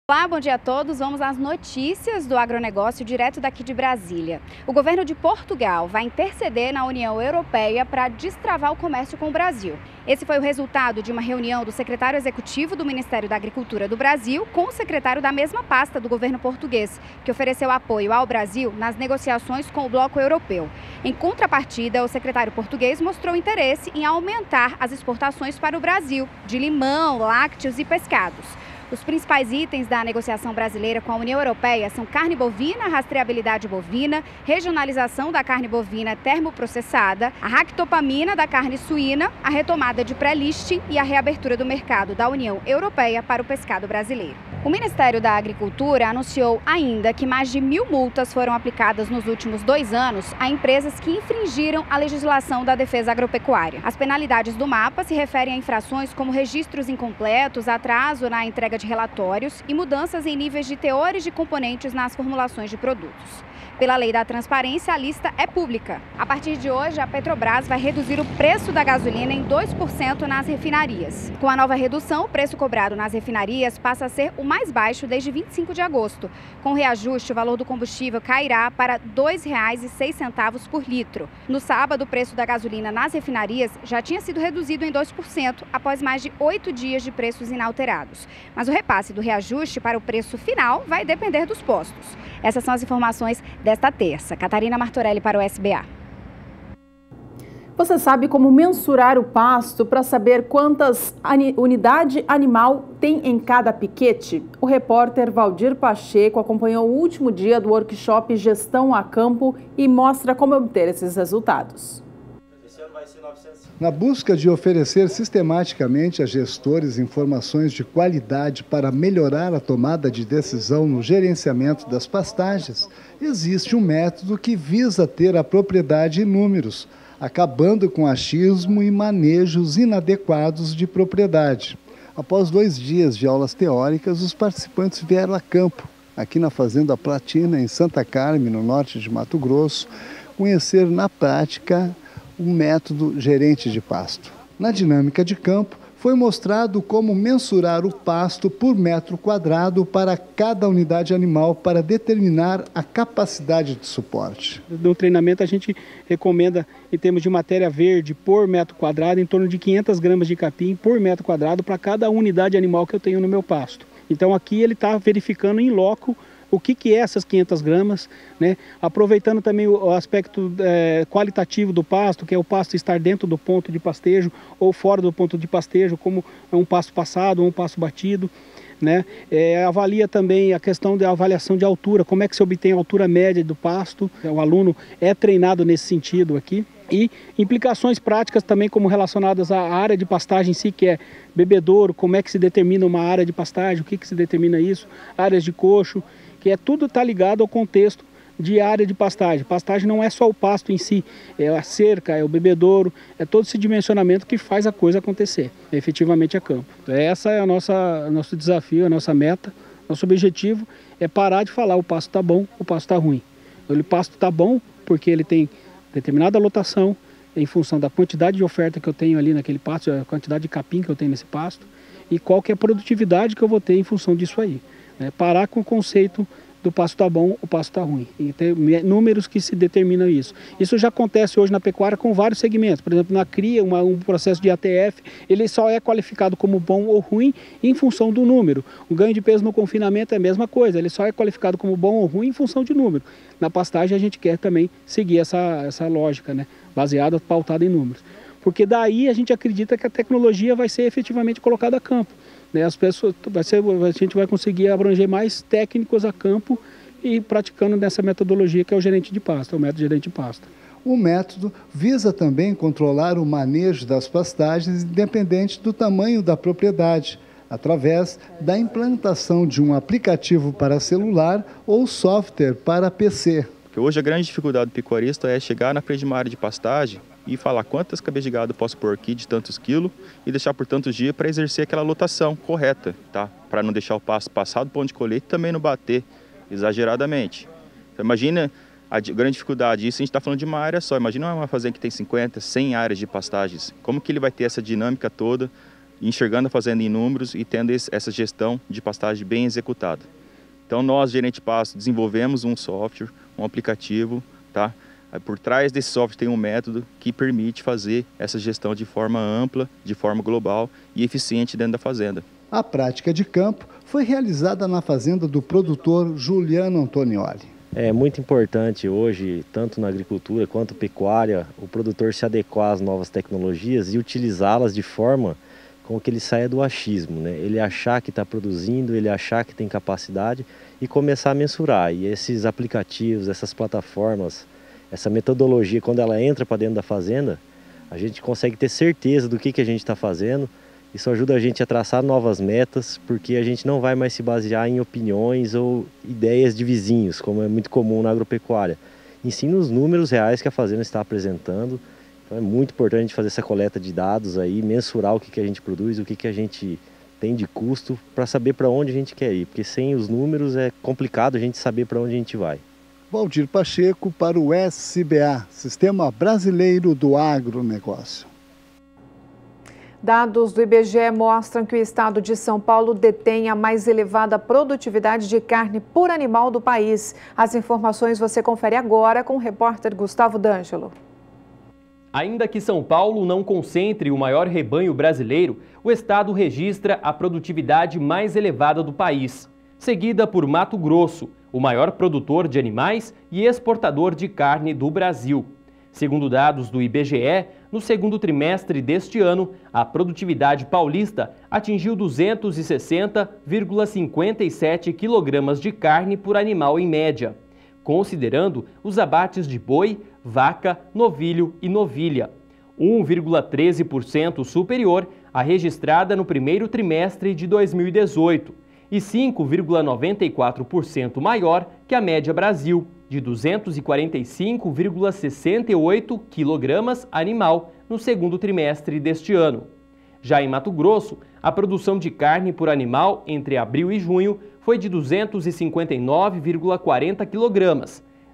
Olá, bom dia a todos. Vamos às notícias do agronegócio direto daqui de Brasília. O governo de Portugal vai interceder na União Europeia para destravar o comércio com o Brasil. Esse foi o resultado de uma reunião do secretário executivo do Ministério da Agricultura do Brasil com o secretário da mesma pasta do governo português, que ofereceu apoio ao Brasil nas negociações com o bloco europeu. Em contrapartida, o secretário português mostrou interesse em aumentar as exportações para o Brasil de limão, lácteos e pescados. Os principais itens da negociação brasileira com a União Europeia são carne bovina, rastreabilidade bovina, regionalização da carne bovina termoprocessada, a ractopamina da carne suína, a retomada de pré-listing e a reabertura do mercado da União Europeia para o pescado brasileiro. O Ministério da Agricultura anunciou ainda que mais de 1.000 multas foram aplicadas nos últimos 2 anos a empresas que infringiram a legislação da defesa agropecuária. As penalidades do mapa se referem a infrações como registros incompletos, atraso na entrega de relatórios e mudanças em níveis de teores de componentes nas formulações de produtos. Pela lei da transparência, a lista é pública. A partir de hoje, a Petrobras vai reduzir o preço da gasolina em 2% nas refinarias. Com a nova redução, o preço cobrado nas refinarias passa a ser o mais baixo desde 25 de agosto. Com o reajuste, o valor do combustível cairá para R$ 2,06 por litro. No sábado, o preço da gasolina nas refinarias já tinha sido reduzido em 2% após mais de 8 dias de preços inalterados. Mas o repasse do reajuste para o preço final vai depender dos postos. Essas são as informações desta terça. Catarina Martorelli para o SBA. Você sabe como mensurar o pasto para saber quantas unidade animal tem em cada piquete? O repórter Valdir Pacheco acompanhou o último dia do workshop Gestão a Campo e mostra como obter esses resultados. Na busca de oferecer sistematicamente a gestores informações de qualidade para melhorar a tomada de decisão no gerenciamento das pastagens, existe um método que visa ter a propriedade em números, acabando com achismo e manejos inadequados de propriedade. Após 2 dias de aulas teóricas, os participantes vieram a campo, aqui na Fazenda Platina, em Santa Carme, no norte de Mato Grosso, conhecer na prática o método gerente de pasto. Na dinâmica de campo, foi mostrado como mensurar o pasto por metro quadrado para cada unidade animal para determinar a capacidade de suporte. No treinamento a gente recomenda, em termos de matéria verde por metro quadrado, em torno de 500 gramas de capim por metro quadrado para cada unidade animal que eu tenho no meu pasto. Então aqui ele está verificando em loco o que é essas 500 gramas, né? Aproveitando também o aspecto qualitativo do pasto, que é o pasto estar dentro do ponto de pastejo ou fora do ponto de pastejo, como é um pasto passado ou um pasto batido, né? Avalia também a questão da avaliação de altura, como é que se obtém a altura média do pasto. O aluno é treinado nesse sentido aqui. E implicações práticas também como relacionadas à área de pastagem em si, que é bebedouro, como é que se determina uma área de pastagem, o que se determina isso, áreas de coxo, que tudo está ligado ao contexto de área de pastagem. Pastagem não é só o pasto em si, é a cerca, é o bebedouro, é todo esse dimensionamento que faz a coisa acontecer, efetivamente a campo. Essa é nosso desafio, a nossa meta, nosso objetivo é parar de falar o pasto está bom, o pasto está ruim. O pasto está bom porque ele tem determinada lotação em função da quantidade de oferta que eu tenho ali naquele pasto, a quantidade de capim que eu tenho nesse pasto e qual que é a produtividade que eu vou ter em função disso aí. Parar com o conceito do pasto está bom, o pasto está ruim. E ter números que se determinam isso. Isso já acontece hoje na pecuária com vários segmentos. Por exemplo, na cria, um processo de ATF, ele só é qualificado como bom ou ruim em função do número. O ganho de peso no confinamento é a mesma coisa, ele só é qualificado como bom ou ruim em função de número. Na pastagem a gente quer também seguir essa lógica, né? Baseada, pautada em números. Porque daí a gente acredita que a tecnologia vai ser efetivamente colocada a campo. As pessoas, a gente vai conseguir abranger mais técnicos a campo e praticando nessa metodologia que é o gerente de pasto, o método gerente de pasto. O método visa também controlar o manejo das pastagens independente do tamanho da propriedade, através da implantação de um aplicativo para celular ou software para PC. Porque hoje a grande dificuldade do pecuarista é chegar na frente de uma área de pastagem e falar quantas cabeças de gado eu posso pôr aqui de tantos quilos e deixar por tantos dias para exercer aquela lotação correta, tá? Para não deixar o pasto passar do ponto de colheita e também não bater exageradamente. Então, imagina a grande dificuldade, isso a gente está falando de uma área só, imagina uma fazenda que tem 50, 100 áreas de pastagens, como que ele vai ter essa dinâmica toda enxergando a fazenda em números e tendo essa gestão de pastagem bem executada. Então nós, gerente de pasto, desenvolvemos um software, um aplicativo, tá? Por trás desse software tem um método que permite fazer essa gestão de forma ampla, de forma global e eficiente dentro da fazenda. A prática de campo foi realizada na fazenda do produtor Juliano Antonioli. É muito importante hoje, tanto na agricultura quanto pecuária, o produtor se adequar às novas tecnologias e utilizá-las de forma com que ele saia do achismo, né? Ele achar que está produzindo, ele achar que tem capacidade e começar a mensurar. E esses aplicativos, essas plataformas, essa metodologia, quando ela entra para dentro da fazenda, a gente consegue ter certeza do que a gente está fazendo. Isso ajuda a gente a traçar novas metas, porque a gente não vai mais se basear em opiniões ou ideias de vizinhos, como é muito comum na agropecuária. E sim nos números reais que a fazenda está apresentando. Então é muito importante a gente fazer essa coleta de dados aí, mensurar o que a gente produz, o que a gente tem de custo, para saber para onde a gente quer ir. Porque sem os números é complicado a gente saber para onde a gente vai. Valdir Pacheco para o SBA, Sistema Brasileiro do Agronegócio. Dados do IBGE mostram que o estado de São Paulo detém a mais elevada produtividade de carne por animal do país. As informações você confere agora com o repórter Gustavo D'Angelo. Ainda que São Paulo não concentre o maior rebanho brasileiro, o estado registra a produtividade mais elevada do país, seguida por Mato Grosso, o maior produtor de animais e exportador de carne do Brasil. Segundo dados do IBGE, no segundo trimestre deste ano, a produtividade paulista atingiu 260,57 kg de carne por animal em média, considerando os abates de boi, vaca, novilho e novilha, 1,13% superior à registrada no primeiro trimestre de 2018 e 5,94% maior que a média Brasil, de 245,68 kg animal no segundo trimestre deste ano. Já em Mato Grosso, a produção de carne por animal entre abril e junho foi de 259,40 kg,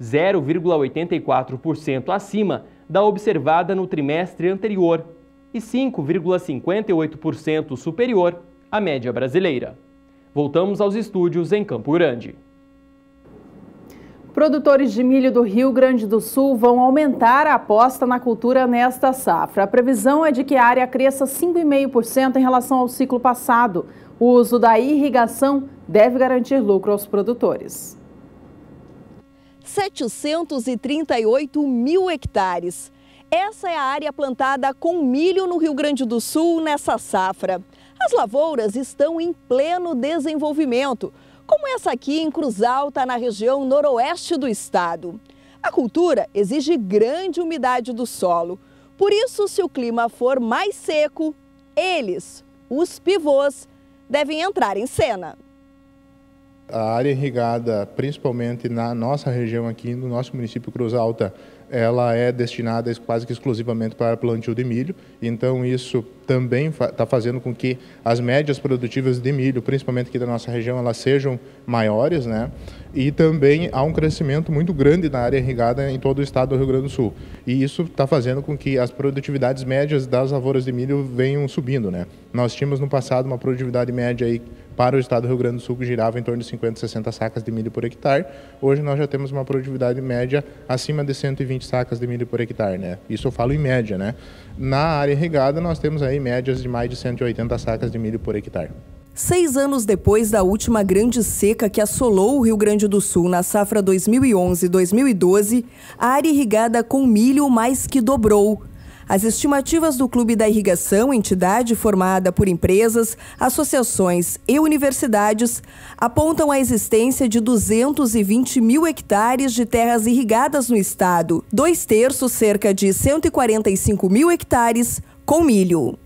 0,84% acima da observada no trimestre anterior e 5,58% superior à média brasileira. Voltamos aos estúdios em Campo Grande. Produtores de milho do Rio Grande do Sul vão aumentar a aposta na cultura nesta safra. A previsão é de que a área cresça 5,5% em relação ao ciclo passado. O uso da irrigação deve garantir lucro aos produtores. 738 mil hectares. Essa é a área plantada com milho no Rio Grande do Sul nessa safra. As lavouras estão em pleno desenvolvimento, como essa aqui em Cruz Alta, na região noroeste do estado. A cultura exige grande umidade do solo. Por isso, se o clima for mais seco, eles, os pivôs, devem entrar em cena. A área irrigada, principalmente na nossa região aqui, no nosso município Cruz Alta, ela é destinada quase que exclusivamente para plantio de milho, então isso também está fazendo com que as médias produtivas de milho, principalmente aqui da nossa região, elas sejam maiores, né? E também há um crescimento muito grande na área irrigada em todo o estado do Rio Grande do Sul. E isso está fazendo com que as produtividades médias das lavouras de milho venham subindo, né? Nós tínhamos no passado uma produtividade média aí para o estado do Rio Grande do Sul que girava em torno de 50, 60 sacas de milho por hectare. Hoje nós já temos uma produtividade média acima de 120 sacas de milho por hectare, né? Isso eu falo em média, né? Na área irrigada nós temos aí médias de mais de 180 sacas de milho por hectare. 6 anos depois da última grande seca que assolou o Rio Grande do Sul na safra 2011-2012, a área irrigada com milho mais que dobrou. As estimativas do Clube da Irrigação, entidade formada por empresas, associações e universidades, apontam a existência de 220 mil hectares de terras irrigadas no estado, 2/3, cerca de 145 mil hectares, com milho.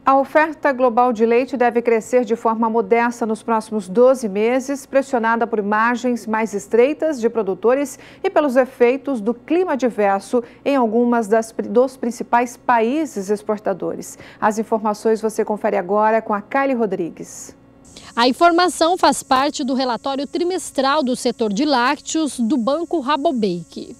A oferta global de leite deve crescer de forma modesta nos próximos 12 meses, pressionada por margens mais estreitas de produtores e pelos efeitos do clima adverso em algumas dos principais países exportadores. As informações você confere agora com a Kylie Rodrigues. A informação faz parte do relatório trimestral do setor de lácteos do Banco Rabobank.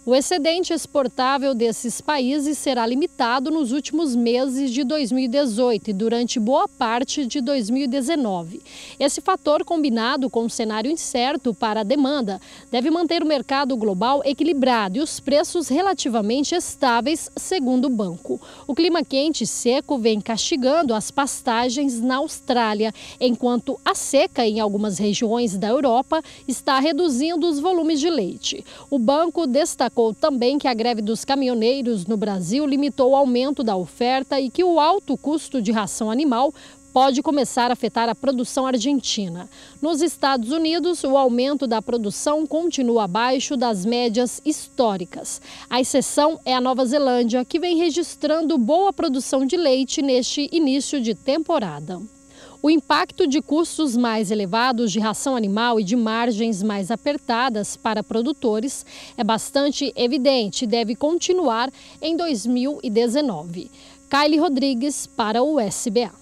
O excedente exportável desses países será limitado nos últimos meses de 2018 e durante boa parte de 2019. Esse fator, combinado com um cenário incerto para a demanda, deve manter o mercado global equilibrado e os preços relativamente estáveis, segundo o banco. O clima quente e seco vem castigando as pastagens na Austrália, enquanto a seca em algumas regiões da Europa está reduzindo os volumes de leite. O banco destacou também que a greve dos caminhoneiros no Brasil limitou o aumento da oferta e que o alto custo de ração animal pode começar a afetar a produção argentina. Nos Estados Unidos, o aumento da produção continua abaixo das médias históricas. A exceção é a Nova Zelândia, que vem registrando boa produção de leite neste início de temporada. O impacto de custos mais elevados de ração animal e de margens mais apertadas para produtores é bastante evidente e deve continuar em 2019. Kylie Rodrigues para o SBA.